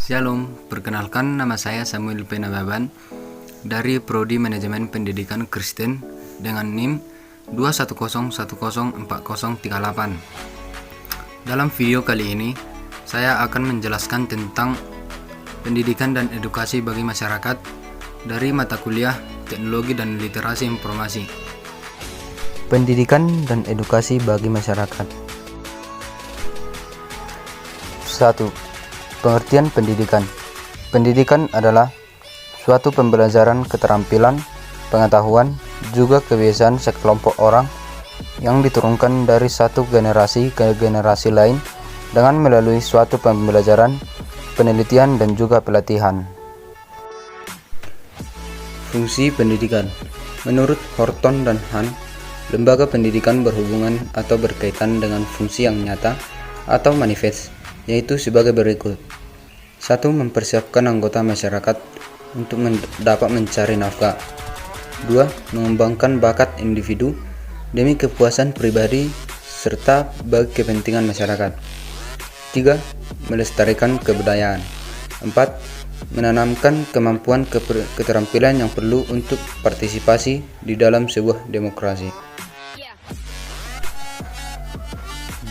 Shalom, perkenalkan nama saya Samuel Penababan dari Prodi Manajemen Pendidikan Kristen dengan NIM 210104038. Dalam video kali ini, saya akan menjelaskan tentang pendidikan dan edukasi bagi masyarakat dari mata kuliah Teknologi dan Literasi Informasi. Pendidikan dan edukasi bagi masyarakat. 1. Pengertian pendidikan. Pendidikan adalah suatu pembelajaran keterampilan, pengetahuan, juga kebiasaan sekelompok orang yang diturunkan dari satu generasi ke generasi lain dengan melalui suatu pembelajaran, penelitian, dan juga pelatihan. Fungsi pendidikan. Menurut Horton dan Han, lembaga pendidikan berhubungan atau berkaitan dengan fungsi yang nyata atau manifest, yaitu sebagai berikut. 1. Mempersiapkan anggota masyarakat untuk dapat mencari nafkah. 2. Mengembangkan bakat individu demi kepuasan pribadi serta bagi kepentingan masyarakat. 3. Melestarikan kebudayaan. 4. Menanamkan kemampuan keterampilan yang perlu untuk partisipasi di dalam sebuah demokrasi.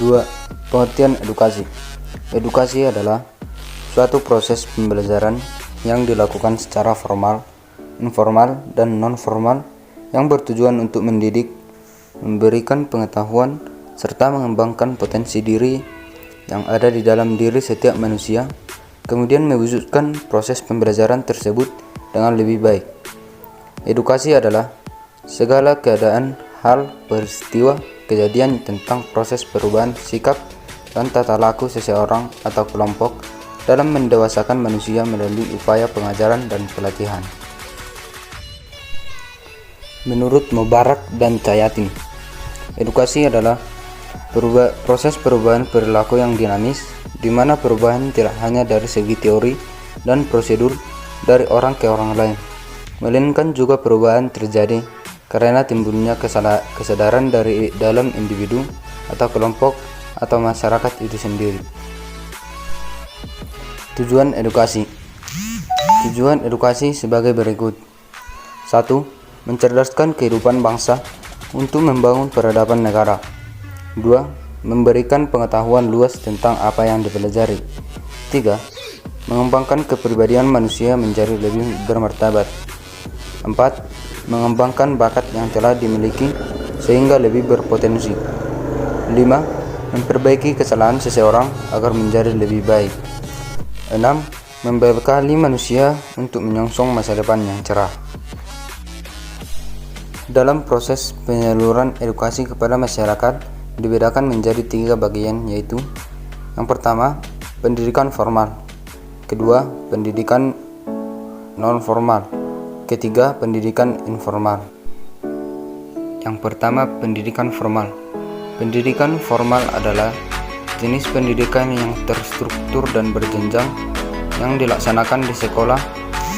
2. Pengertian edukasi. Edukasi adalah suatu proses pembelajaran yang dilakukan secara formal, informal, dan non-formal yang bertujuan untuk mendidik, memberikan pengetahuan, serta mengembangkan potensi diri yang ada di dalam diri setiap manusia, kemudian mewujudkan proses pembelajaran tersebut dengan lebih baik. Edukasi adalah segala keadaan, hal, peristiwa, kejadian tentang proses perubahan sikap dan tata laku seseorang atau kelompok dalam mendewasakan manusia melalui upaya pengajaran dan pelatihan. Menurut Mubarak dan Cahyati, edukasi adalah proses perubahan perilaku yang dinamis, di mana perubahan tidak hanya dari segi teori dan prosedur dari orang ke orang lain, melainkan juga perubahan terjadi karena timbulnya kesadaran dari dalam individu atau kelompok atau masyarakat itu sendiri. Tujuan edukasi. Tujuan edukasi sebagai berikut. 1. Mencerdaskan kehidupan bangsa untuk membangun peradaban negara. 2. Memberikan pengetahuan luas tentang apa yang dipelajari. 3. Mengembangkan kepribadian manusia menjadi lebih bermartabat. 4. Mengembangkan bakat yang telah dimiliki sehingga lebih berpotensi. 5. Memperbaiki kesalahan seseorang agar menjadi lebih baik. 6. Membekali manusia untuk menyongsong masa depan yang cerah. Dalam proses penyaluran edukasi kepada masyarakat dibedakan menjadi 3 bagian, yaitu yang pertama, pendidikan formal. Kedua, pendidikan non-formal. Ketiga, pendidikan informal. Yang pertama, pendidikan formal. Pendidikan formal adalah jenis pendidikan yang terstruktur dan berjenjang yang dilaksanakan di sekolah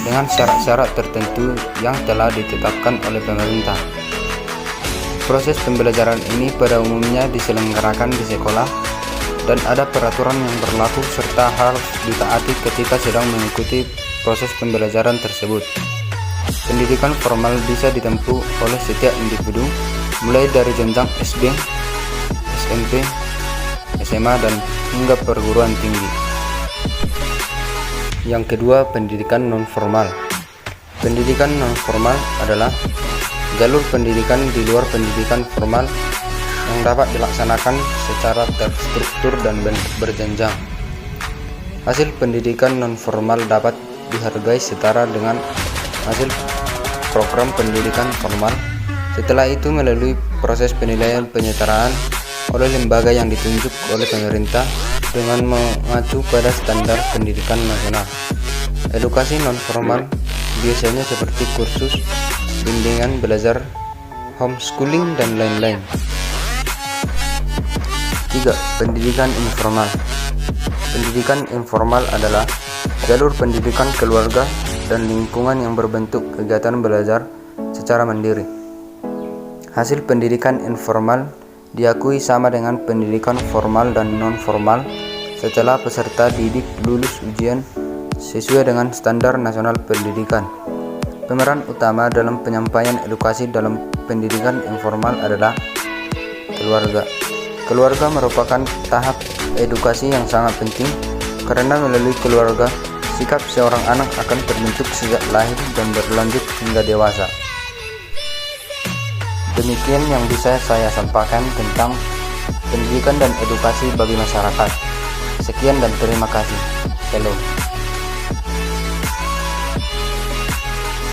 dengan syarat-syarat tertentu yang telah ditetapkan oleh pemerintah. Proses pembelajaran ini pada umumnya diselenggarakan di sekolah dan ada peraturan yang berlaku serta harus ditaati ketika sedang mengikuti proses pembelajaran tersebut. Pendidikan formal bisa ditempuh oleh setiap individu mulai dari jenjang SD, SMP, SMA, dan hingga perguruan tinggi. Yang kedua, pendidikan non-formal. Pendidikan non-formal adalah jalur pendidikan di luar pendidikan formal yang dapat dilaksanakan secara terstruktur dan berjenjang. Hasil pendidikan non-formal dapat dihargai setara dengan hasil program pendidikan formal. Setelah itu melalui proses penilaian penyetaraan oleh lembaga yang ditunjuk oleh pemerintah dengan mengacu pada standar pendidikan nasional. Edukasi non-formal biasanya seperti kursus, bimbingan belajar, homeschooling, dan lain-lain. 3. Pendidikan informal. Pendidikan informal adalah jalur pendidikan keluarga dan lingkungan yang berbentuk kegiatan belajar secara mandiri. Hasil pendidikan informal diakui sama dengan pendidikan formal dan non-formal setelah peserta didik lulus ujian sesuai dengan standar nasional pendidikan. Pemeran utama dalam penyampaian edukasi dalam pendidikan informal adalah keluarga. Keluarga merupakan tahap edukasi yang sangat penting karena melalui keluarga, sikap seorang anak akan terbentuk sejak lahir dan berlanjut hingga dewasa. Demikian yang bisa saya sampaikan tentang pendidikan dan edukasi bagi masyarakat. Sekian dan terima kasih. Shalom.